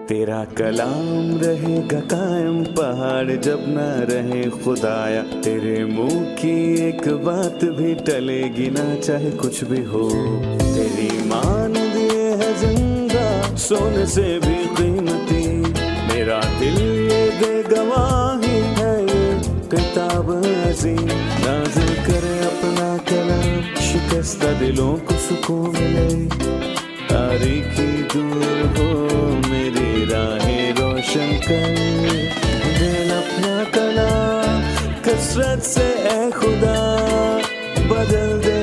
तेरा कलाम रहेगा कायम पहाड़ जब ना रहे खुदाया, तेरे मुंह की एक बात भी टलेगी ना चाहे कुछ भी हो। तेरी मान दिए है जिंदा सोने से भी कीमती, मेरा दिल ये दे गवाही है ये किताब अजीम। नाज़िल करे अपना कलाम, शिकस्ता दिलों को सुकून मिले, तारीखी दूर हो मेरी राहें रोशन कर। दिल अपना कलाम कसरत से ए खुदा बदल दे,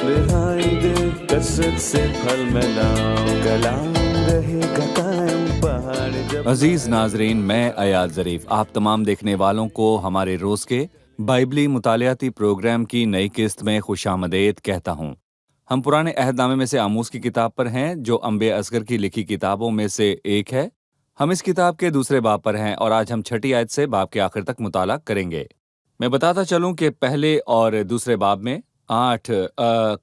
रिहाई दे कसरत से फल मिलाओ, कलाम रहेगा कायम पहाड़ जब। अजीज नाजरीन, मैं अयाज ज़रीफ आप तमाम देखने वालों को हमारे रोज के बाइबली मुतालियाती प्रोग्राम की नई किस्त में खुशामदीद कहता हूँ। हम पुराने अहदनामे में से आमूस की किताब पर हैं, जो अंबे असगर की लिखी किताबों में से एक है। हम इस किताब के दूसरे बाब पर हैं और आज हम छठी आयत से बाब के आखिर तक मुताला करेंगे। मैं बताता चलूं कि पहले और दूसरे बाब में 8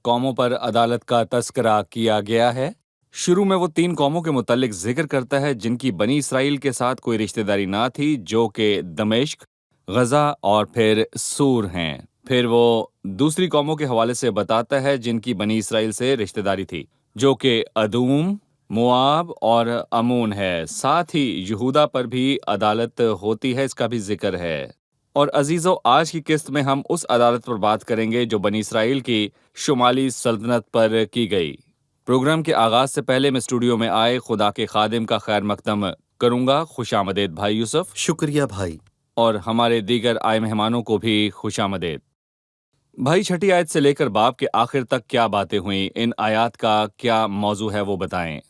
कौमों पर अदालत का तस्करा किया गया है। शुरू में वो 3 कौमों के मुतालिक जिक्र करता है जिनकी बनी इसराइल के साथ कोई रिश्तेदारी ना थी, जो कि दमिश्क, गजा और फिर सूर हैं। फिर वो दूसरी कौमों के हवाले से बताता है जिनकी बनी इसराइल से रिश्तेदारी थी, जो कि अदूम, मोआब और अमून है। साथ ही यहूदा पर भी अदालत होती है, इसका भी जिक्र है। और अजीजों, आज की किस्त में हम उस अदालत पर बात करेंगे जो बनी इसराइल की शुमाली सल्तनत पर की गई। प्रोग्राम के आगाज से पहले मैं स्टूडियो में आए खुदा के खादिम का खैर मकदम करूंगा। खुशामदीद भाई यूसुफ। शुक्रिया भाई। और हमारे दीगर आए मेहमानों को भी खुशामदीद। भाई, छठी आयत से लेकर बाब के आखिर तक क्या बातें हुई, इन आयात का क्या मौजू है वो बताएं।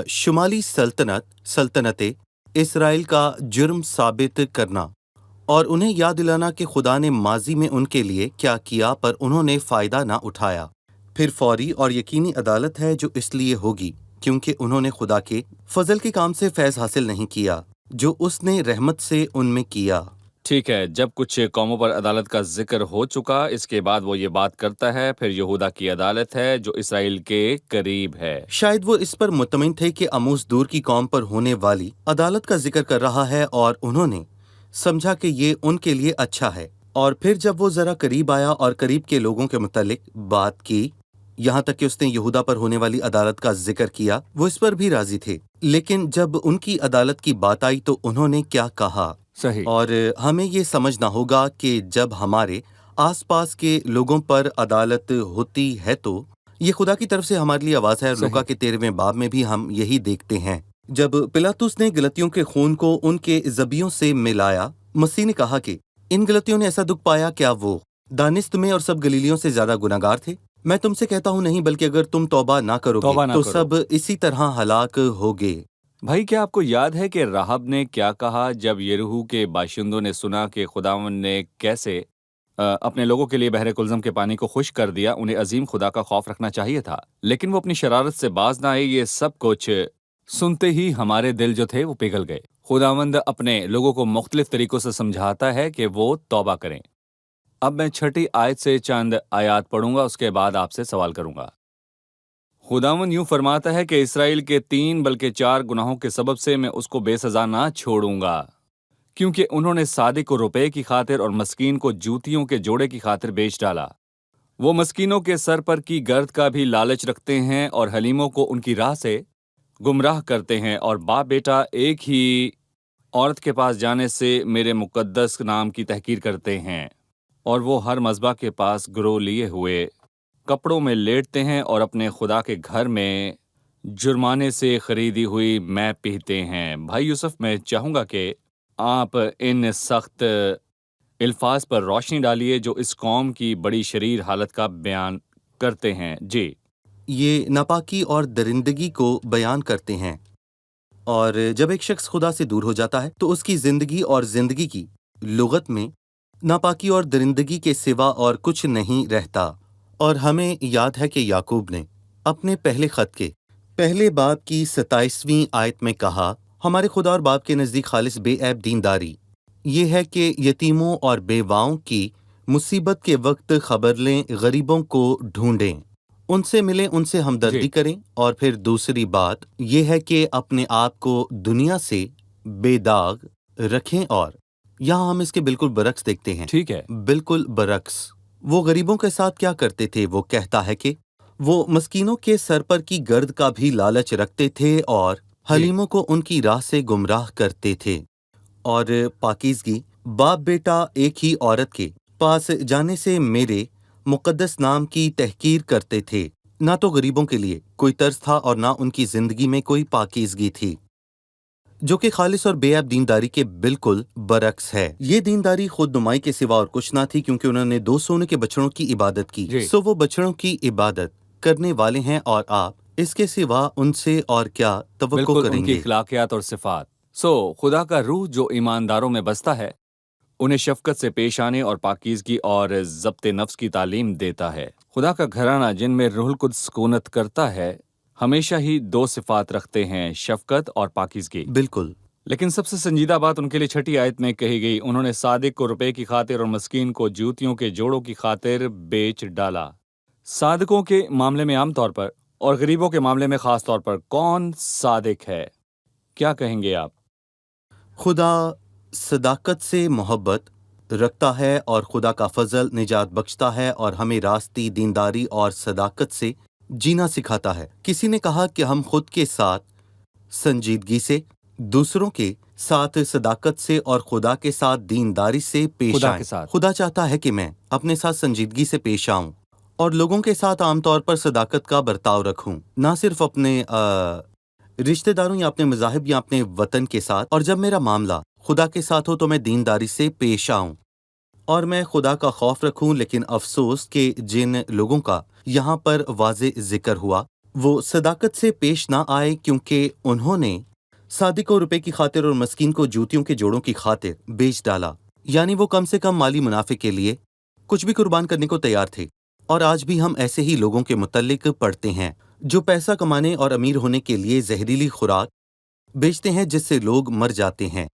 शुमाली सल्तनतें इसराइल का जुर्म साबित करना और उन्हें याद दिलाना कि खुदा ने माजी में उनके लिए क्या किया पर उन्होंने फ़ायदा ना उठाया। फिर फौरी और यकीनी अदालत है जो इसलिए होगी क्योंकि उन्होंने खुदा के फजल के काम से फैज़ हासिल नहीं किया जो उसने रहमत से उनमें किया। ठीक है, जब कुछ कौमों पर अदालत का जिक्र हो चुका, इसके बाद वो ये बात करता है फिर यहूदा की अदालत है जो इसराइल के करीब है। शायद वो इस पर मुतमिन थे कि आमूस दूर की कौम पर होने वाली अदालत का जिक्र कर रहा है और उन्होंने समझा कि ये उनके लिए अच्छा है। और फिर जब वो जरा करीब आया और करीब के लोगों के मुतालिक बात की, यहाँ तक कि उसने यहूदा पर होने वाली अदालत का जिक्र किया, वो इस पर भी राजी थे। लेकिन जब उनकी अदालत की बात आई तो उन्होंने क्या कहा? सही। और हमें ये समझना होगा कि जब हमारे आसपास के लोगों पर अदालत होती है तो ये खुदा की तरफ से हमारे लिए आवाज़ है। लूका के 13वें बाब में भी हम यही देखते हैं। जब पिलातुस ने गलतियों के खून को उनके ज़बियों से मिलाया, मसीह ने कहा कि इन गलतियों ने ऐसा दुख पाया, क्या वो दानिश्त में और सब गलीलियों से ज्यादा गुनाहगार थे? मैं तुमसे कहता हूँ नहीं, बल्कि अगर तुम तौबा ना करोगे तो सब इसी तरह हलाक होगे। भाई, क्या आपको याद है कि राहब ने क्या कहा जब यरीहो के बाशिंदों ने सुना कि खुदावंद ने कैसे अपने लोगों के लिए बहरे कुलज़म के पानी को खुश कर दिया? उन्हें अजीम खुदा का खौफ रखना चाहिए था, लेकिन वो अपनी शरारत से बाज ना आए। ये सब कुछ सुनते ही हमारे दिल जो थे वो पिघल गए। खुदावंद अपने लोगों को मुख्तलिफ तरीकों से समझाता है कि वो तौबा करें। अब मैं छठी आयत से चंद आयात पढ़ूंगा, उसके बाद आपसे सवाल करूंगा। खुदावंद यूं फरमाता है कि इसराइल के 3 बल्कि 4 गुनाहों के सबब से मैं उसको बेसजा ना छोड़ूंगा, क्योंकि उन्होंने सादिक को रुपए की खातिर और मस्कीन को जूतियों के जोड़े की खातिर बेच डाला। वो मस्कीनों के सर पर की गर्द का भी लालच रखते हैं और हलीमों को उनकी राह से गुमराह करते हैं, और बाप बेटा एक ही औरत के पास जाने से मेरे मुकद्दस नाम की तहकीर करते हैं। और वो हर मज़बा के पास गिरोह लिए हुए कपड़ों में लेटते हैं और अपने खुदा के घर में जुर्माने से खरीदी हुई मैं पीते हैं। भाई यूसुफ, मैं चाहूँगा कि आप इन सख्त अल्फाज पर रोशनी डालिए जो इस कौम की बड़ी शरीर हालत का बयान करते हैं। जी, ये नापाकी और दरिंदगी को बयान करते हैं। और जब एक शख्स खुदा से दूर हो जाता है तो उसकी जिंदगी और जिंदगी की लुगत में नापाकी और दरिंदगी के सिवा और कुछ नहीं रहता। और हमें याद है कि याकूब ने अपने पहले खत के पहले बाब की 27वीं आयत में कहा, हमारे खुदा और बाप के नज़दीक खालिस बेऐब दीनदारी ये है कि यतीमों और बेवाओं की मुसीबत के वक्त खबर लें, गरीबों को ढूंढें उनसे मिलें, उनसे हमदर्दी जी। करें। और फिर दूसरी बात ये है कि अपने आप को दुनिया से बेदाग रखें। और यहाँ हम इसके बिल्कुल बरक्स देखते हैं। ठीक है। बिल्कुल बरक्स। वो गरीबों के साथ क्या करते थे? वो कहता है कि वो मस्कीनों के सर पर की गर्द का भी लालच रखते थे और हलीमों को उनकी राह से गुमराह करते थे। और पाकीज़गी, बाप बेटा एक ही औरत के पास जाने से मेरे मुक़द्दस नाम की तहकीर करते थे। ना तो गरीबों के लिए कोई तर्स था और ना उनकी जिंदगी में कोई पाकीज़गी थी, जो कि खालिस और बेऐब दीनदारी के बिल्कुल बरक्स है। ये दीनदारी खुद नुमाई के सिवा और कुछ ना थी, क्योंकि उन्होंने 2 सोने के बछड़ों की इबादत की। जी। सो वो बछड़ों की इबादत करने वाले हैं और आप इसके सिवा उनसे और क्या तवक्को बिल्कुल उनकी करेंगे? अखलाकियात और सिफात। खुदा का रूह जो ईमानदारों में बसता है उन्हें शफकत से पेश आने और पाकीज़गी और ज़ब्त नफ्स की तालीम देता है। खुदा का घराना जिनमें रूहुल कुद्स सुकूनत करता है हमेशा ही 2 सिफात रखते हैं, शफकत और पाकीज़गी। बिल्कुल। लेकिन सबसे संजीदा बात उनके लिए 6ठी आयत में कही गई, उन्होंने सादिक को रुपए की खातिर और मस्कीन को जूतियों के जोड़ों की खातिर बेच डाला। सादिकों के मामले में आमतौर पर और गरीबों के मामले में खास तौर पर कौन सादिक है? क्या कहेंगे आप? खुदा सदाकत से मोहब्बत रखता है और खुदा का फजल निजात बख्शता है और हमें रास्ती, दीनदारी और सदाकत से जीना सिखाता है। किसी ने कहा कि हम खुद के साथ संजीदगी से, दूसरों के साथ सदाकत से और खुदा के साथ दीनदारी से पेश खुदा आएं। के साथ। खुदा चाहता है कि मैं अपने साथ संजीदगी से पेश आऊं और लोगों के साथ आमतौर पर सदाकत का बर्ताव रखूं, ना सिर्फ अपने रिश्तेदारों या अपने मज़ाहिब या अपने वतन के साथ। और जब मेरा मामला खुदा के साथ हो तो मैं दीनदारी से पेश आऊं और मैं खुदा का खौफ रखूं। लेकिन अफसोस कि जिन लोगों का यहाँ पर वाज़े जिक्र हुआ वो सदाकत से पेश ना आए, क्योंकि उन्होंने सादिक को रुपए की खातिर और मस्कीन को जूतियों के जोड़ों की खातिर बेच डाला। यानी वो कम से कम माली मुनाफे के लिए कुछ भी कुर्बान करने को तैयार थे। और आज भी हम ऐसे ही लोगों के मुतल्लिक पढ़ते हैं जो पैसा कमाने और अमीर होने के लिए जहरीली खुराक बेचते हैं, जिससे लोग मर जाते हैं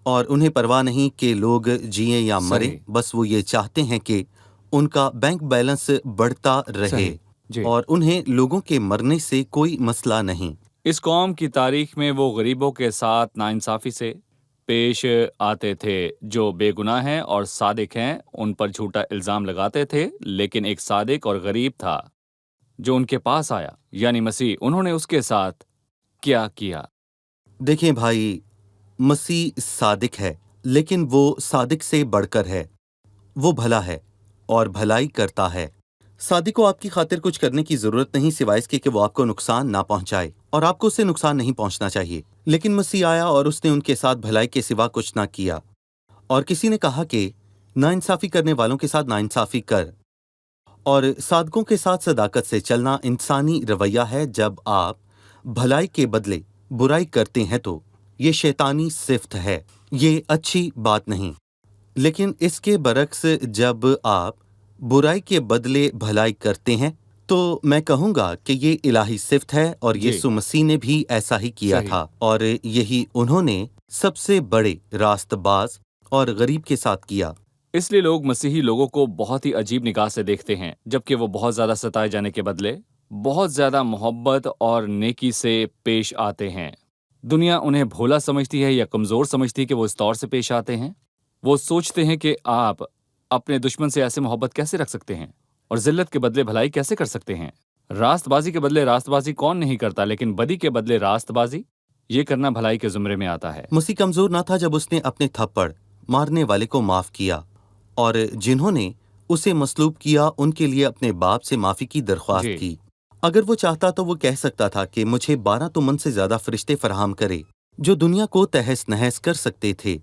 और उन्हें परवाह नहीं कि लोग जिए या मरे। सही। बस वो ये चाहते हैं कि उनका बैंक बैलेंस बढ़ता रहे सही। जी। और उन्हें लोगों के मरने से कोई मसला नहीं। इस कौम की तारीख में वो गरीबों के साथ नाइंसाफी से पेश आते थे। जो बेगुनाह हैं और सादिक हैं उन पर झूठा इल्ज़ाम लगाते थे, लेकिन एक सादिक और गरीब था जो उनके पास आया, यानी मसीह। उन्होंने उसके साथ क्या किया? देखें भाई, मसीह सादिक है, लेकिन वो सादिक से बढ़कर है। वो भला है और भलाई करता है। सादिक को आपकी खातिर कुछ करने की जरूरत नहीं, सिवाय इसके कि वो आपको नुकसान ना पहुंचाए, और आपको उससे नुकसान नहीं पहुंचना चाहिए। लेकिन मसीह आया और उसने उनके साथ भलाई के सिवा कुछ ना किया। और किसी ने कहा कि नाइंसाफी करने वालों के साथ नाइंसाफी कर और सादकों के साथ सदाकत से चलना इंसानी रवैया है। जब आप भलाई के बदले बुराई करते हैं तो ये शैतानी सिफ्त है, ये अच्छी बात नहीं। लेकिन इसके बरक्स जब आप बुराई के बदले भलाई करते हैं तो मैं कहूँगा कि ये इलाही सिफ्त है और जी। यीशु मसीह ने भी ऐसा ही किया सही। था। और यही उन्होंने सबसे बड़े रास्तबाज और गरीब के साथ किया। इसलिए लोग मसीही लोगों को बहुत ही अजीब निगाह से देखते हैं, जबकि वो बहुत ज़्यादा सताए जाने के बदले बहुत ज़्यादा मोहब्बत और नेकी से पेश आते हैं। दुनिया उन्हें भोला समझती है या कमज़ोर समझती है कि वो इस तौर से पेश आते हैं। वो सोचते हैं कि आप अपने दुश्मन से ऐसे मोहब्बत कैसे रख सकते हैं और ज़िल्लत के बदले भलाई कैसे कर सकते हैं। रास्तबाजी के बदले रास्तबाजी कौन नहीं करता, लेकिन बदी के बदले रास्तबाजी, ये करना भलाई के ज़ुमरे में आता है। मसीह कमजोर ना था जब उसने अपने थप्पड़ मारने वाले को माफ किया और जिन्होंने उसे मसलूब किया उनके लिए अपने बाप से माफी की दरख्वास्त जी। की। अगर वो चाहता तो वो कह सकता था कि मुझे 12 तुमन से ज्यादा फरिश्ते फराहम करे जो दुनिया को तहस नहस कर सकते थे।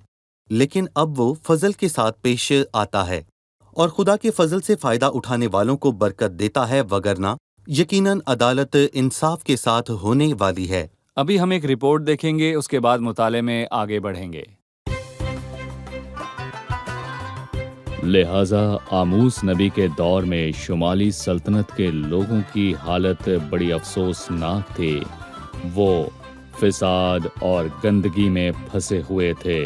लेकिन अब वो फजल के साथ पेश आता है और खुदा के फजल से फायदा उठाने वालों को बरकत देता है, वगरना यकीनन अदालत इंसाफ के साथ होने वाली है। अभी हम एक रिपोर्ट देखेंगे, उसके बाद मुताले में आगे बढ़ेंगे। लिहाजा आमूस नबी के दौर में शुमाली सल्तनत के लोगों की हालत बड़ी अफसोसनाक थी। वो फिसाद और गंदगी में फंसे हुए थे,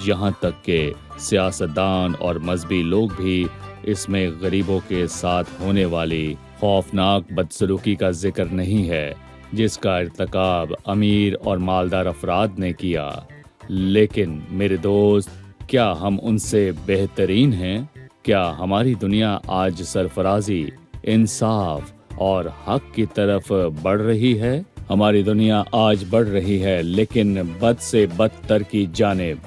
यहाँ तक कि सियासतदान और मजहबी लोग भी इसमें गरीबों के साथ होने वाली खौफनाक बदसलूकी का जिक्र नहीं है जिसका इर्तकाब अमीर और मालदार अफराद ने किया, लेकिन मेरे दोस्त, क्या हम उनसे बेहतरीन हैं? क्या हमारी दुनिया आज सरफराजी, इंसाफ और हक की तरफ बढ़ रही है? हमारी दुनिया आज बढ़ रही है, लेकिन बद से बदतर की जानिब,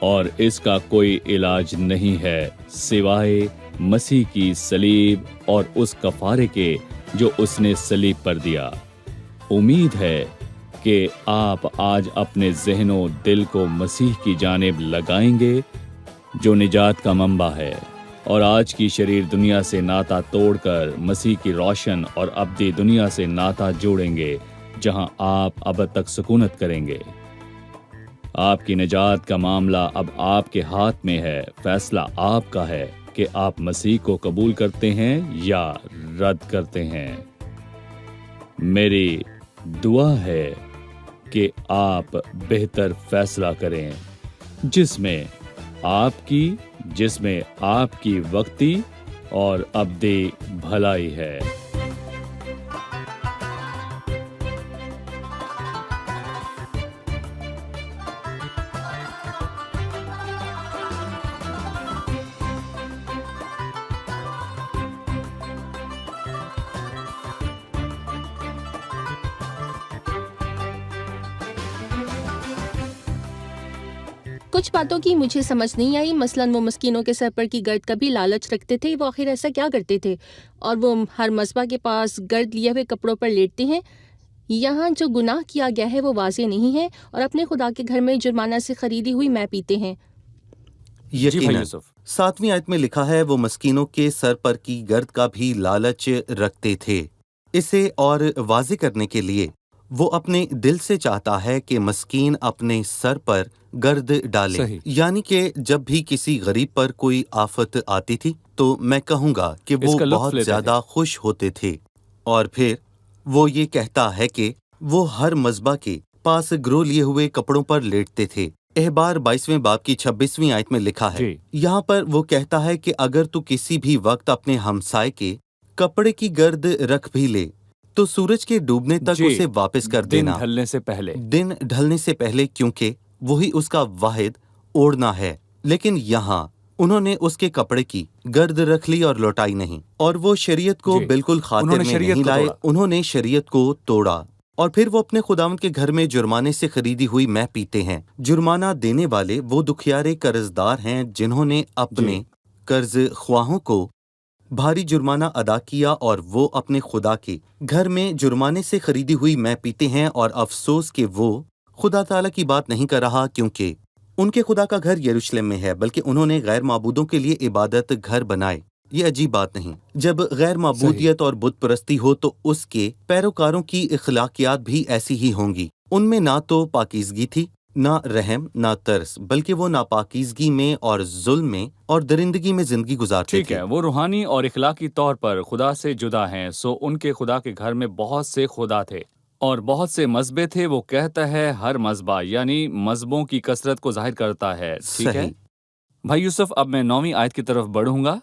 और इसका कोई इलाज नहीं है सिवाय मसीह की सलीब और उस कफारे के जो उसने सलीब पर दिया। उम्मीद है कि आप आज अपने ज़हनो दिल को मसीह की जानिब लगाएंगे जो निजात का मंबा है, और आज की शरीर दुनिया से नाता तोड़कर मसीह की रोशन और अब्दी दुनिया से नाता जोड़ेंगे जहां आप अब तक सुकूनत करेंगे। आपकी निजात का मामला अब आपके हाथ में है। फैसला आपका है कि आप मसीह को कबूल करते हैं या रद्द करते हैं। मेरी दुआ है कि आप बेहतर फैसला करें जिसमें आपकी वक्ती और अब्दी भलाई है। कुछ बातों की मुझे समझ नहीं आई, मसलन वो मस्कीनों के सर पर की गर्द का भी लालच रखते थे। वो आखिर ऐसा क्या करते थे? और वो हर मस्बा के पास गर्द लिए हुए कपड़ों पर लेटते हैं। यहाँ जो गुनाह किया गया है वो वाज़ेह नहीं है, और अपने खुदा के घर में जुर्माना से खरीदी हुई मैं पीते हैं। जी भाई यकीनन यूसुफ। 7वीं आयत में लिखा है, वो मस्कीनों के सर पर की गर्द का भी लालच रखते थे। इसे और वाज़ेह करने के लिए वो अपने दिल से चाहता है कि मस्कीन अपने सर पर गर्द डाले। सही। यानी कि जब भी किसी गरीब पर कोई आफत आती थी तो मैं कहूँगा कि वो इसका लुत्फ बहुत लेते ज्यादा खुश होते थे। और फिर वो ये कहता है कि वो हर मस्बा के पास ग्रो लिए हुए कपड़ों पर लेटते थे। एहबार 22वें बाब की 26वीं आयत में लिखा है, जी। यहाँ पर वो कहता है कि अगर तू किसी भी वक्त अपने हमसाए के कपड़े की गर्द रख भी ले तो सूरज के डूबने तक जी, उसे वापस कर दिन देना, ढलने से पहले। दिन ढलने से पहले, क्योंकि वही उसका वाहिद ओढ़ना है। लेकिन यहाँ उन्होंने उसके कपड़े की गर्द रख ली और लौटाई नहीं, और वो शरीयत को जी, बिल्कुल खातिर उन्होंने में शरीयत नहीं को लाए। तोड़ा। उन्होंने शरीयत को तोड़ा और फिर वो अपने खुदावंद के घर में जुर्माने से खरीदी हुई मैं पीते हैं। जुर्माना देने वाले वो दुखियारे कर्जदार हैं जिन्होंने अपने जी। कर्ज ख्वाहों को भारी जुर्माना अदा किया, और वो अपने खुदा के घर में जुर्माने से खरीदी हुई मैं पीते हैं। और अफसोस कि वो खुदा ताला की बात नहीं कर रहा, क्योंकि उनके खुदा का घर यरूशलेम में है, बल्कि उन्होंने गैर माबूदों के लिए इबादत घर बनाए। ये अजीब बात नहीं। जब गैर माबूदियत और बुत परस्ती हो तो उसके पैरोकारों की इखलाकियात भी ऐसी ही होंगी। उनमें ना तो पाकीज़गी थी, ना रहम, ना तरस, बल्कि वो नापाकीज़गी में और जुल्म में और दरिंदगी में जिंदगी गुजारते ठीक थे। है, वो रूहानी और इखलाकी तौर पर खुदा से जुदा हैं। सो उनके खुदा के घर में बहुत से खुदा थे और बहुत से मजबे थे। वो कहता है हर मजबा, यानी मजबों की कसरत को जाहिर करता है। ठीक है सही। भाई यूसुफ, अब मैं 9वीं आयत की तरफ बढ़ूंगा।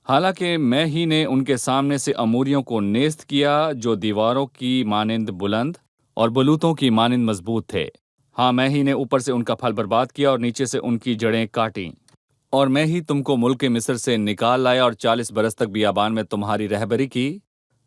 हालांकि मैं ही ने उनके सामने से अमूरियों को नेस्त किया जो दीवारों की मानिंद बुलंद और बलूतों की मानिंद मजबूत थे। हाँ, मैं ही ने ऊपर से उनका फल बर्बाद किया और नीचे से उनकी जड़ें काटी। और मैं ही तुमको मुल्क मिस्र से निकाल लाया और 40 बरस तक बियाबान में तुम्हारी रहबरी की,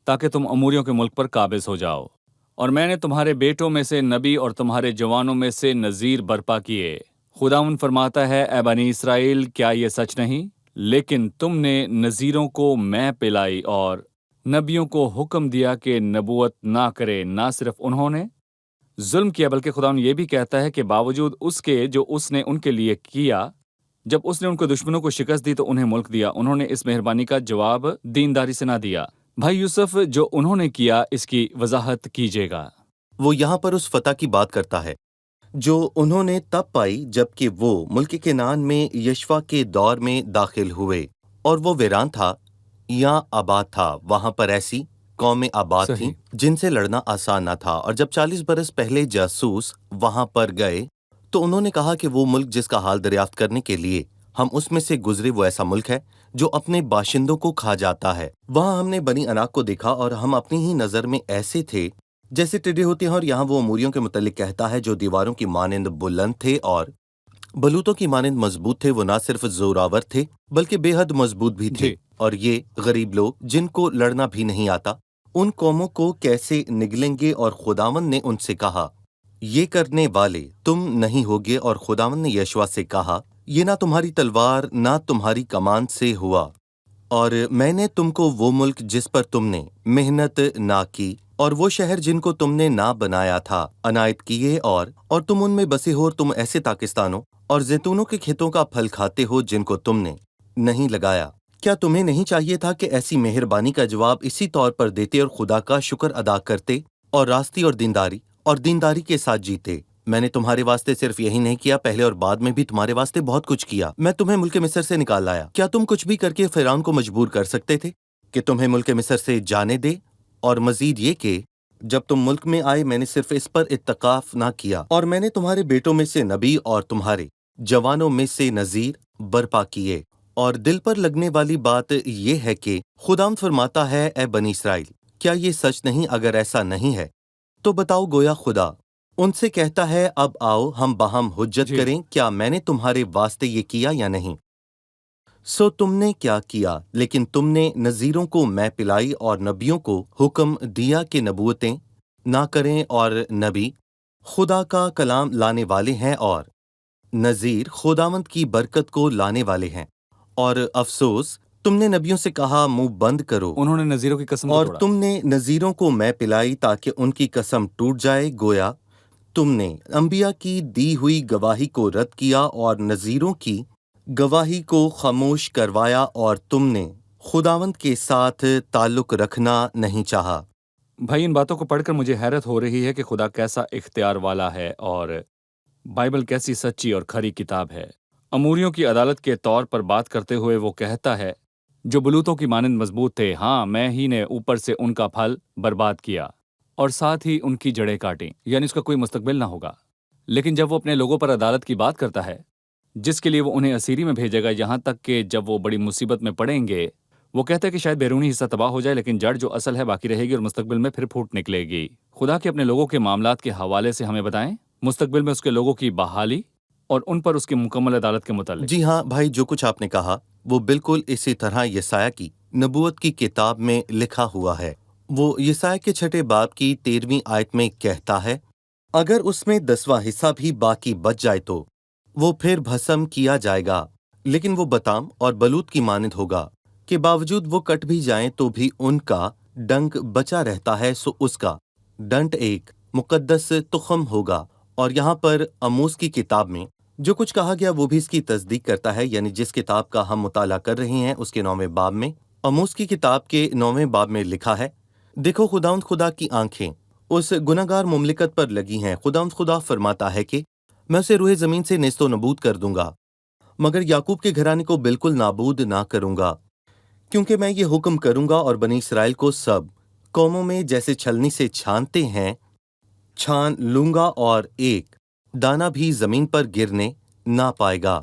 ताकि तुम अमूरियों के मुल्क पर काबिज हो जाओ। और मैंने तुम्हारे बेटों में से नबी और तुम्हारे जवानों में से नज़ीर बर्पा किए। खुदावंद फरमाता है, ए बनी इसराइल, क्या ये सच नहीं? लेकिन तुमने नज़ीरों को मैं पिलाई और नबियों को हुक्म दिया कि नबूवत ना करे। ना सिर्फ उन्होंने जुल्म किया, बल्कि खुदावंद ये भी कहता है कि बावजूद उसके जो उसने उनके लिए किया, जब उसने उनको दुश्मनों को शिकस्त दी तो उन्हें मुल्क दिया। उन्होंने इस मेहरबानी का जवाब दीनदारी से ना दिया। भाई यूसुफ, जो उन्होंने किया इसकी वजाहत कीजिएगा। वो यहाँ पर उस फतह की बात करता है जो उन्होंने तब पाई जबकि वो मुल्क केनान में यशवा के दौर में दाखिल हुए, और वो वीरान था या आबाद था। वहाँ पर ऐसी कौमें आबाद सही। थीं जिनसे लड़ना आसान न था। और जब 40 बरस पहले जासूस वहाँ पर गए तो उन्होंने कहा कि वो मुल्क जिसका हाल दरियाफ्त करने के लिए ہم اس میں سے گزرے وہ ایسا ملک ہے جو اپنے باشندوں کو کھا جاتا ہے۔ وہاں ہم نے بنی عناق کو دیکھا اور ہم اپنی ہی نظر میں ایسے تھے جیسے ٹیڈے ہوتے ہیں، اور یہاں وہ اموریوں کے متعلق کہتا ہے جو دیواروں کی مانند بلند تھے اور بلوتوں کی مانند مضبوط تھے۔ وہ نہ صرف زوراور تھے بلکہ بے حد مضبوط بھی تھے، جی اور یہ غریب لوگ جن کو لڑنا بھی نہیں آتا ان قوموں کو کیسے نگلیں گے؟ اور خداوند نے ان سے کہا یہ کرنے والے تم نہیں ہوگے، اور خداوند نے یشوع سے کہا یہ نہ تمہاری تلوار نہ تمہاری کمان سے ہوا، اور میں نے تم کو وہ ملک جس پر تم نے محنت نہ کی اور وہ شہر جن کو تم نے نہ بنایا تھا عنایت کیے، اور تم ان میں بسے ہو، اور تم ایسے پاکستانوں اور زیتونوں کے کھیتوں کا پھل کھاتے ہو جن کو تم نے نہیں لگایا۔ کیا تمہیں نہیں چاہیے تھا کہ ایسی مہربانی کا جواب اسی طور پر دیتے اور خدا کا شکر ادا کرتے اور راستی اور دینداری کے ساتھ جیتے؟ میں نے تمہارے واسطے صرف یہی نہیں کیا، پہلے اور بعد میں بھی تمہارے واسطے بہت کچھ کیا۔ میں تمہیں ملک مصر سے نکال لایا۔ کیا تم کچھ بھی کر کے فرعون کو مجبور کر سکتے تھے کہ تمہیں ملک مصر سے جانے دے؟ اور مزید یہ کہ جب تم ملک میں آئے میں نے صرف اس پر اتقاف نہ کیا، اور میں نے تمہارے بیٹوں میں سے نبی اور تمہارے جوانوں میں سے نذیر برپا کیے۔ اور دل پر لگنے والی بات یہ ہے کہ خداوند فرماتا ہے اے بنی اسرائیل، کیا یہ سچ نہیں؟ اگر ایسا نہیں ہے تو بتاؤ۔ گویا خدا ان سے کہتا ہے اب آؤ ہم باہم حجت جی کریں، کیا میں نے تمہارے واسطے یہ کیا یا نہیں؟ سو تم نے کیا کیا؟ لیکن تم نے نذیروں کو میں پلائی اور نبیوں کو حکم دیا کہ نبوتیں نہ کریں، اور نبی خدا کا کلام لانے والے ہیں اور نذیر خداوند کی برکت کو لانے والے ہیں۔ اور افسوس تم نے نبیوں سے کہا منہ بند کرو، انہوں نے نذیروں کی قسم کو اور توڑا۔ تم نے نذیروں کو میں پلائی تاکہ ان کی قسم ٹوٹ جائے۔ گویا تم نے انبیاء کی دی ہوئی گواہی کو رد کیا اور نذیروں کی گواہی کو خاموش کروایا، اور تم نے خداوند کے ساتھ تعلق رکھنا نہیں چاہا۔ بھائی ان باتوں کو پڑھ کر مجھے حیرت ہو رہی ہے کہ خدا کیسا اختیار والا ہے اور بائبل کیسی سچی اور کھری کتاب ہے۔ اموریوں کی عدالت کے طور پر بات کرتے ہوئے وہ کہتا ہے جو بلوتوں کی مانند مضبوط تھے، ہاں میں ہی نے اوپر سے ان کا پھل برباد کیا اور ساتھ ہی ان کی جڑیں کاٹیں، یعنی اس کا کوئی مستقبل نہ ہوگا۔ لیکن جب وہ اپنے لوگوں پر عدالت کی بات کرتا ہے جس کے لیے وہ انہیں اسیری میں بھیجے گا، یہاں تک کہ جب وہ بڑی مصیبت میں پڑیں گے، وہ کہتا ہے کہ شاید بیرونی حصہ تباہ ہو جائے لیکن جڑ جو اصل ہے باقی رہے گی اور مستقبل میں پھر پھوٹ نکلے گی۔ خدا کے اپنے لوگوں کے معاملات کے حوالے سے ہمیں بتائیں مستقبل میں اس کے لوگوں کی بحالی اور ان پر اس کی مکمل عدالت کے متعلق۔ جی ہاں بھائی، جو کچھ آپ نے کہا وہ بالکل اسی طرح یسایہ کی نبوت کی کتاب میں لکھا ہوا ہے۔ وہ یسایہ کے 6 باب کی 13ویں آیت میں کہتا ہے اگر اس میں 10واں حصہ بھی باقی بچ جائے تو وہ پھر بھسم کیا جائے گا، لیکن وہ بتام اور بلوت کی مانند ہوگا کہ باوجود وہ کٹ بھی جائیں تو بھی ان کا ڈنک بچا رہتا ہے، سو اس کا ڈنٹ ایک مقدس تخم ہوگا۔ اور یہاں پر آموس کی کتاب میں جو کچھ کہا گیا وہ بھی اس کی تصدیق کرتا ہے، یعنی جس کتاب کا ہم مطالعہ کر رہے ہیں اس کے 9ویں باب میں، آموس کی کتاب کے 9ویں باب میں لکھا ہے دیکھو خداوند خدا کی آنکھیں اس گناہگار مملکت پر لگی ہیں۔ خداوند خدا فرماتا ہے کہ میں اسے روئے زمین سے نیست و نبود کر دوں گا، مگر یعقوب کے گھرانے کو بالکل نابود نہ کروں گا، کیونکہ میں یہ حکم کروں گا اور بنی اسرائیل کو سب قوموں میں جیسے چھلنی سے چھانتے ہیں چھان لوں گا، اور ایک دانہ بھی زمین پر گرنے نہ پائے گا۔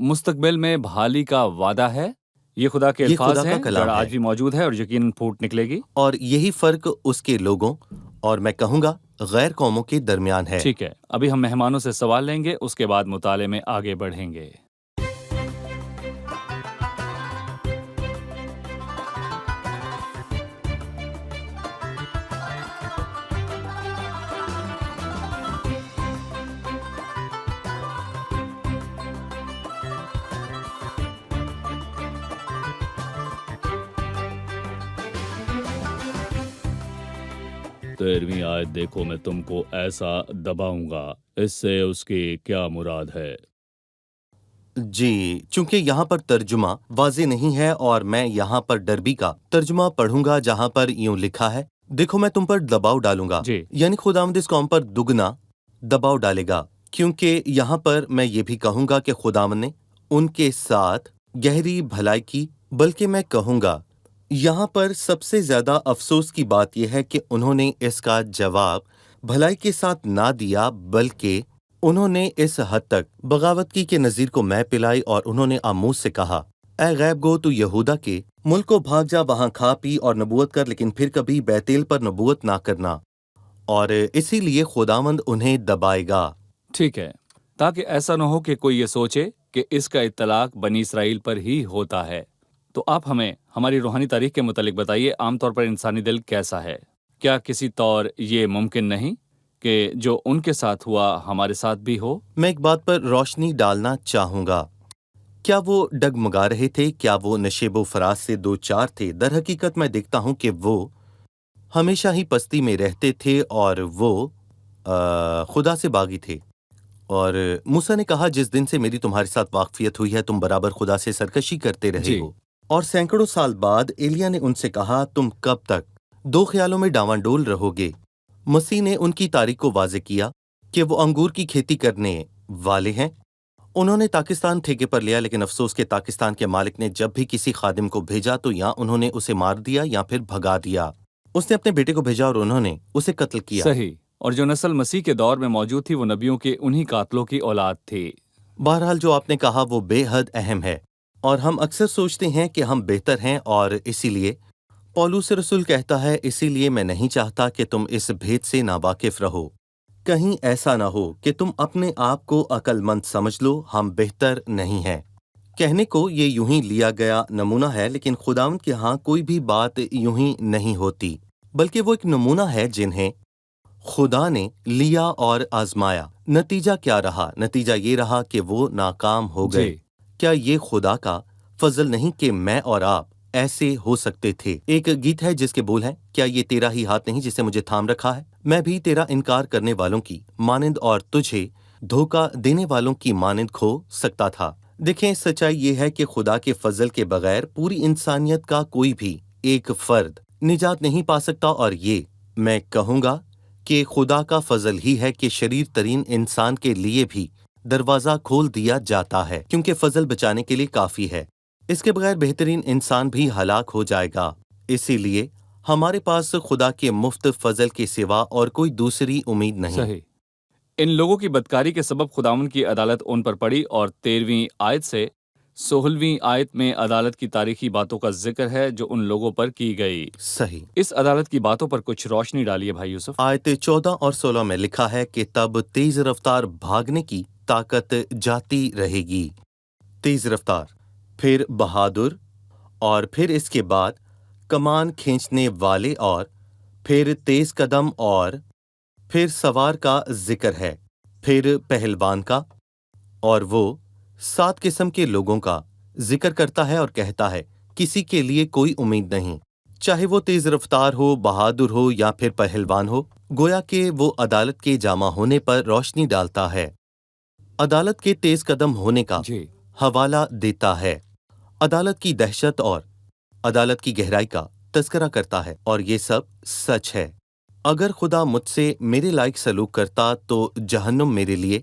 مستقبل میں بحالی کا وعدہ ہے۔ یہ خدا کے یہ الفاظ خدا کا ہیں، کلام جڑ ہے۔ آج بھی موجود ہے اور یقیناً پھوٹ نکلے گی۔ اور یہی فرق اس کے لوگوں اور میں کہوں گا غیر قوموں کے درمیان ہے۔ ٹھیک ہے، ابھی ہم مہمانوں سے سوال لیں گے، اس کے بعد مطالعے میں آگے بڑھیں گے۔ تیرہویں آیت دیکھو، میں تم کو ایسا دباؤں گا، اس سے اس کی کیا مراد ہے؟ جی، چونکہ یہاں پر ترجمہ واضح نہیں ہے اور میں یہاں پر ڈربی کا ترجمہ پڑھوں گا جہاں پر یوں لکھا ہے دیکھو میں تم پر دباؤ ڈالوں گا، جی یعنی خداوند اس قوم پر دگنا دباؤ ڈالے گا، کیونکہ یہاں پر میں یہ بھی کہوں گا کہ خداوند نے ان کے ساتھ گہری بھلائی کی، بلکہ میں کہوں گا یہاں پر سب سے زیادہ افسوس کی بات یہ ہے کہ انہوں نے اس کا جواب بھلائی کے ساتھ نہ دیا، بلکہ انہوں نے اس حد تک بغاوت کی کہ نذیر کو مے پلائی اور انہوں نے آموس سے کہا، اے غیب گو تو یہودا کے ملک کو بھاگ جا، وہاں کھا پی اور نبوت کر، لیکن پھر کبھی بیتیل پر نبوت نہ کرنا، اور اسی لیے خداوند انہیں دبائے گا۔ ٹھیک ہے، تاکہ ایسا نہ ہو کہ کوئی یہ سوچے کہ اس کا اطلاق بنی اسرائیل پر ہی ہوتا ہے۔ تو آپ ہمیں ہماری روحانی تاریخ کے متعلق بتائیے، عام طور پر انسانی دل کیسا ہے؟ کیا کسی طور یہ ممکن نہیں کہ جو ان کے ساتھ ہوا ہمارے ساتھ بھی ہو؟ میں ایک بات پر روشنی ڈالنا چاہوں گا۔ کیا وہ ڈگمگا رہے تھے؟ کیا وہ نشیب و فراز سے دو چار تھے؟ در حقیقت میں دیکھتا ہوں کہ وہ ہمیشہ ہی پستی میں رہتے تھے اور وہ خدا سے باغی تھے۔ اور موسیٰ نے کہا، جس دن سے میری تمہارے ساتھ واقفیت ہوئی ہے تم برابر خدا سے سرکشی کرتے رہے جی۔ ہو۔ اور سینکڑوں سال بعد ایلیا نے ان سے کہا، تم کب تک دو خیالوں میں ڈاواں ڈول رہو گے؟ مسیح نے ان کی تاریخ کو واضح کیا کہ وہ انگور کی کھیتی کرنے والے ہیں۔ انہوں نے پاکستان ٹھیکے پر لیا، لیکن افسوس کہ پاکستان کے مالک نے جب بھی کسی خادم کو بھیجا تو یا انہوں نے اسے مار دیا یا پھر بھگا دیا۔ اس نے اپنے بیٹے کو بھیجا اور انہوں نے اسے قتل کیا۔ صحیح، اور جو نسل مسیح کے دور میں موجود تھی وہ نبیوں کے انہی قاتلوں کی اولاد تھی۔ بہرحال جو آپ نے کہا وہ بے حد اہم ہے، اور ہم اکثر سوچتے ہیں کہ ہم بہتر ہیں، اور اسی لیے پولس رسول کہتا ہے، اسی لیے میں نہیں چاہتا کہ تم اس بھید سے ناواقف رہو۔ کہیں ایسا نہ ہو کہ تم اپنے آپ کو عقل مند سمجھ لو، ہم بہتر نہیں ہیں۔ کہنے کو یہ یوں ہی لیا گیا نمونہ ہے، لیکن خداوند کے ہاں کوئی بھی بات یوں ہی نہیں ہوتی، بلکہ وہ ایک نمونہ ہے جنہیں خدا نے لیا اور آزمایا۔ نتیجہ کیا رہا؟ نتیجہ یہ رہا کہ وہ ناکام ہو گئے۔ جی۔ کیا یہ خدا کا فضل نہیں کہ میں اور آپ ایسے ہو سکتے تھے؟ ایک گیت ہے جس کے بول ہیں، کیا یہ تیرا ہی ہاتھ نہیں جسے مجھے تھام رکھا ہے؟ میں بھی تیرا انکار کرنے والوں کی مانند اور تجھے دھوکہ دینے والوں کی مانند کھو سکتا تھا۔ دیکھیں، سچائی یہ ہے کہ خدا کے فضل کے بغیر پوری انسانیت کا کوئی بھی ایک فرد نجات نہیں پا سکتا، اور یہ میں کہوں گا کہ خدا کا فضل ہی ہے کہ شریر ترین انسان کے لیے بھی دروازہ کھول دیا جاتا ہے، کیونکہ فضل بچانے کے لیے کافی ہے۔ اس کے بغیر بہترین انسان بھی ہلاک ہو جائے گا۔ اسی لیے ہمارے پاس خدا کے مفت فضل کے سوا اور کوئی دوسری امید نہیں۔ صحیح۔ ان لوگوں کی بدکاری کے سبب خداوند کی عدالت ان پر پڑی، اور 13ویں آیت سے 16ویں آیت میں عدالت کی تاریخی باتوں کا ذکر ہے جو ان لوگوں پر کی گئی۔ صحیح۔ اس عدالت کی باتوں پر کچھ روشنی ڈالیے بھائی یوسف۔ آیت 14 اور 16 میں لکھا ہے کہ تب تیز رفتار بھاگنے کی طاقت جاتی رہے گی۔ تیز رفتار، پھر بہادر، اور پھر اس کے بعد کمان کھینچنے والے، اور پھر تیز قدم، اور پھر سوار کا ذکر ہے، پھر پہلوان کا، اور وہ 7 قسم کے لوگوں کا ذکر کرتا ہے اور کہتا ہے کسی کے لیے کوئی امید نہیں، چاہے وہ تیز رفتار ہو، بہادر ہو یا پھر پہلوان ہو۔ گویا کہ وہ عدالت کے جامع ہونے پر روشنی ڈالتا ہے، عدالت کے تیز قدم ہونے کا جی۔ حوالہ دیتا ہے، عدالت کی دہشت اور عدالت کی گہرائی کا تذکرہ کرتا ہے، اور یہ سب سچ ہے۔ اگر خدا مجھ سے میرے لائق سلوک کرتا تو جہنم میرے لیے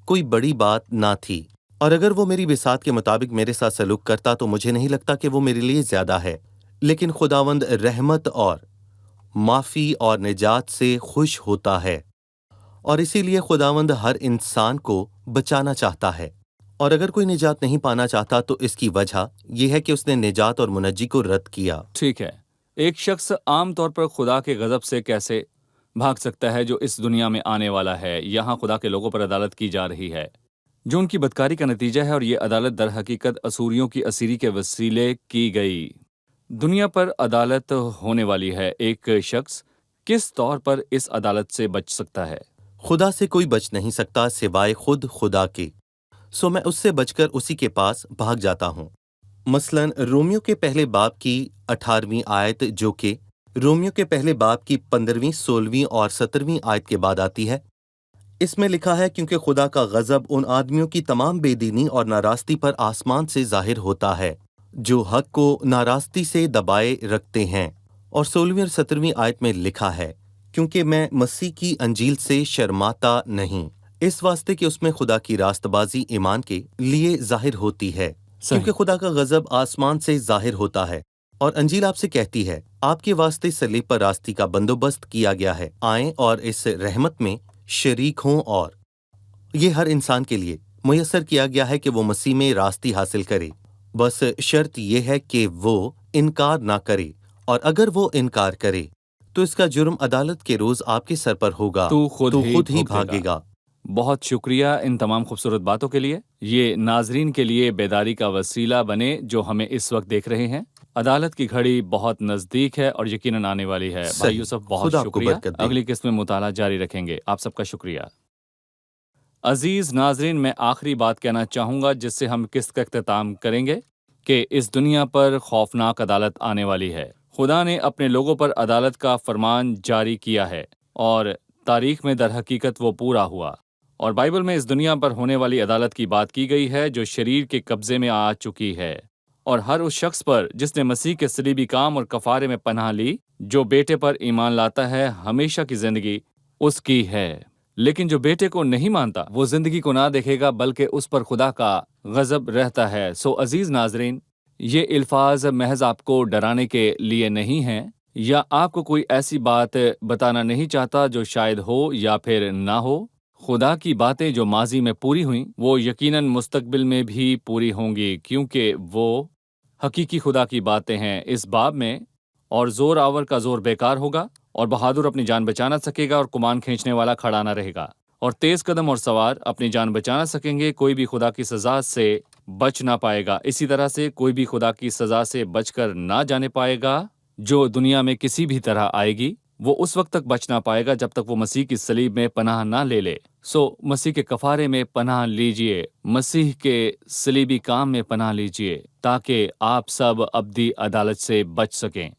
کوئی بڑی بات نہ تھی، اور اگر وہ میری بساط کے مطابق میرے ساتھ سلوک کرتا تو مجھے نہیں لگتا کہ وہ میرے لیے زیادہ ہے۔ لیکن خداوند رحمت اور معافی اور نجات سے خوش ہوتا ہے، اور اسی لیے خداوند ہر انسان کو بچانا چاہتا ہے، اور اگر کوئی نجات نہیں پانا چاہتا تو اس کی وجہ یہ ہے کہ اس نے نجات اور منجی کو رد کیا۔ ٹھیک ہے، ایک شخص عام طور پر خدا کے غضب سے کیسے بھاگ سکتا ہے جو اس دنیا میں آنے والا ہے؟ یہاں خدا کے لوگوں پر عدالت کی جا رہی ہے جو ان کی بدکاری کا نتیجہ ہے، اور یہ عدالت در حقیقت اسوریوں کی اسیری کے وسیلے کی گئی۔ دنیا پر عدالت ہونے والی ہے، ایک شخص کس طور پر اس عدالت سے بچ سکتا ہے؟ خدا سے کوئی بچ نہیں سکتا سوائے خود خدا کے، سو میں اس سے بچ کر اسی کے پاس بھاگ جاتا ہوں۔ مثلاً رومیو کے پہلے باب کی 18ویں آیت، جو کہ رومیو کے پہلے باب کی 15ویں، 16ویں اور 17ویں آیت کے بعد آتی ہے، اس میں لکھا ہے، کیونکہ خدا کا غضب ان آدمیوں کی تمام بے دینی اور ناراستی پر آسمان سے ظاہر ہوتا ہے جو حق کو ناراستی سے دبائے رکھتے ہیں۔ اور 16ویں اور 17ویں آیت میں لکھا ہے، کیونکہ میں مسیح کی انجیل سے شرماتا نہیں، اس واسطے کہ اس میں خدا کی راست بازی ایمان کے لیے ظاہر ہوتی ہے، کیونکہ خدا کا غضب آسمان سے ظاہر ہوتا ہے، اور انجیل آپ سے کہتی ہے آپ کے واسطے صلیب پر راستی کا بندوبست کیا گیا ہے، آئیں اور اس رحمت میں شریک ہوں اور یہ ہر انسان کے لیے میسر کیا گیا ہے کہ وہ مسیح میں راستی حاصل کرے، بس شرط یہ ہے کہ وہ انکار نہ کرے، اور اگر وہ انکار کرے تو اس کا جرم عدالت کے روز آپ کے سر پر ہوگا، تو خود ہی بھاگے گا۔ بہت شکریہ ان تمام خوبصورت باتوں کے لیے۔ یہ ناظرین کے لیے بیداری کا وسیلہ بنے جو ہمیں اس وقت دیکھ رہے ہیں۔ عدالت کی گھڑی بہت نزدیک ہے اور یقیناً آنے والی ہے۔ بھائی یوسف بہت خدا آپ کو شکریہ، برکت دے۔ اگلی قسط میں مطالعہ جاری رکھیں گے۔ آپ سب کا شکریہ۔ عزیز ناظرین، میں آخری بات کہنا چاہوں گا جس سے ہم قسط کا اختتام کریں گے کہ اس دنیا پر خوفناک عدالت آنے والی ہے۔ خدا نے اپنے لوگوں پر عدالت کا فرمان جاری کیا ہے اور تاریخ میں در حقیقت وہ پورا ہوا، اور بائبل میں اس دنیا پر ہونے والی عدالت کی بات کی گئی ہے جو شریر کے قبضے میں آ چکی ہے، اور ہر اس شخص پر جس نے مسیح کے صلیبی کام اور کفارے میں پناہ لی، جو بیٹے پر ایمان لاتا ہے، ہمیشہ کی زندگی اس کی ہے۔ لیکن جو بیٹے کو نہیں مانتا وہ زندگی کو نہ دیکھے گا بلکہ اس پر خدا کا غضب رہتا ہے۔ سو عزیز ناظرین، یہ الفاظ محض آپ کو ڈرانے کے لیے نہیں ہیں یا آپ کو کوئی ایسی بات بتانا نہیں چاہتا جو شاید ہو یا پھر نہ ہو۔ خدا کی باتیں جو ماضی میں پوری ہوئیں وہ یقیناً مستقبل میں بھی پوری ہوں گی، کیونکہ وہ حقیقی خدا کی باتیں ہیں اس باب میں۔ اور زور آور کا زور بیکار ہوگا، اور بہادر اپنی جان بچا نہ سکے گا، اور کمان کھینچنے والا کھڑا نہ رہے گا، اور تیز قدم اور سوار اپنی جان بچا نہ سکیں گے۔ کوئی بھی خدا کی سزا سے بچ نہ پائے گا، اسی طرح سے کوئی بھی خدا کی سزا سے بچ کر نہ جانے پائے گا جو دنیا میں کسی بھی طرح آئے گی۔ وہ اس وقت تک بچ نہ پائے گا جب تک وہ مسیح کی صلیب میں پناہ نہ لے لے۔ سو مسیح کے کفارے میں پناہ لیجئے، مسیح کے صلیبی کام میں پناہ لیجئے، تاکہ آپ سب ابدی عدالت سے بچ سکیں۔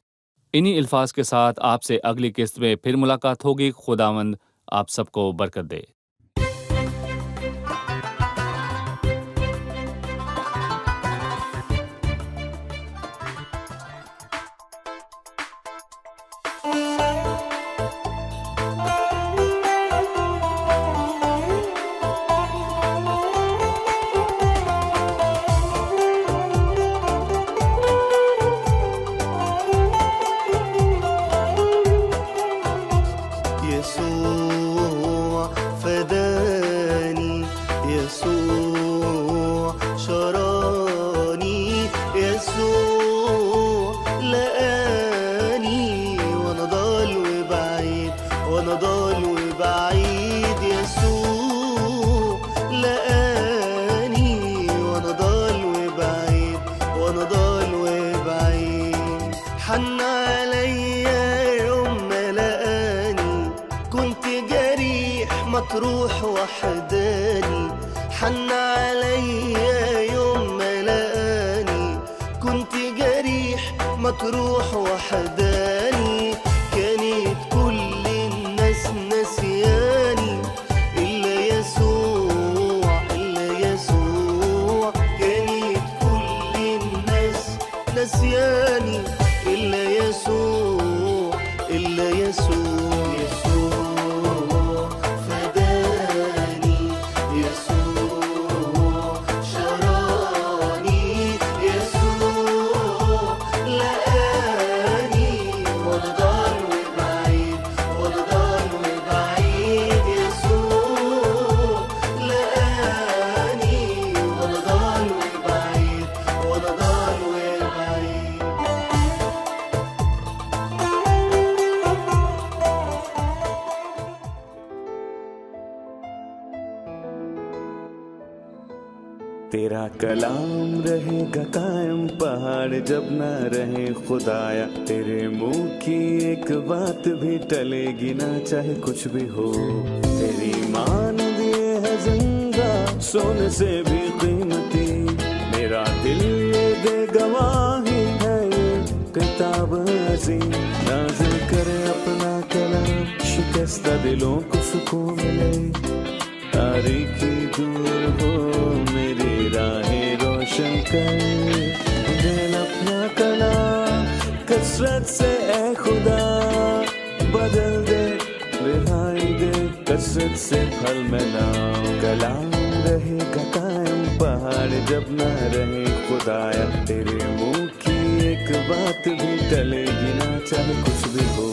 انہی الفاظ کے ساتھ آپ سے اگلی قسط میں پھر ملاقات ہوگی۔ خداوند آپ سب کو برکت دے۔ يسوع فداني، يسوع شراني، يسوع لقاني وانا ضال وبعيد، وانا ضال وبعيد، يسوع لقاني وانا ضال وبعيد، وانا ضال وبعيد. حن عليا يوم ما لقاني، كنت جريح مطروح وحداني. حن عليا يوم ما لقاني، كنت جريح مطروح وحداني. كانت كل الناس نسياني إلا يسوع، إلا يسوع. كانت كل الناس نسياني إلا يسوع، إلا يسوع. يسوع فداني، يسوع شراني، يسوع لقاني وانا ضال وبعيد، وانا ضال وبعيد. يسوع لقاني وانا ضال وبعيد، وانا ضال وبعيد. تیرا کلام رہے گا قائم، پہاڑ جب نہ رہے خدایا، تیرے منہ کی ایک بات بھی ٹلے گی نہ، چاہے کچھ بھی ہو۔ تیری مان دیے ہے زندہ، سونے سے بھی قیمتی، میرا دل یہ دے گواہی ہے، یہ کتاب عظیم نازل کرے اپنا کلام، شکستہ دلوں کو سکون ملے، تاریکی دور ہو میری راہیں روشن کر، دل اپنا کلام کثرت سے اے خدا بدل دے، رہائی دے کثرت سے پھل میں نام. کلام رہے گا قائم، پہاڑ جب نہ رہے خدایا، تیرے منہ کی ایک بات بھی ٹلے گی نہ، چاہے کچھ بھی ہو.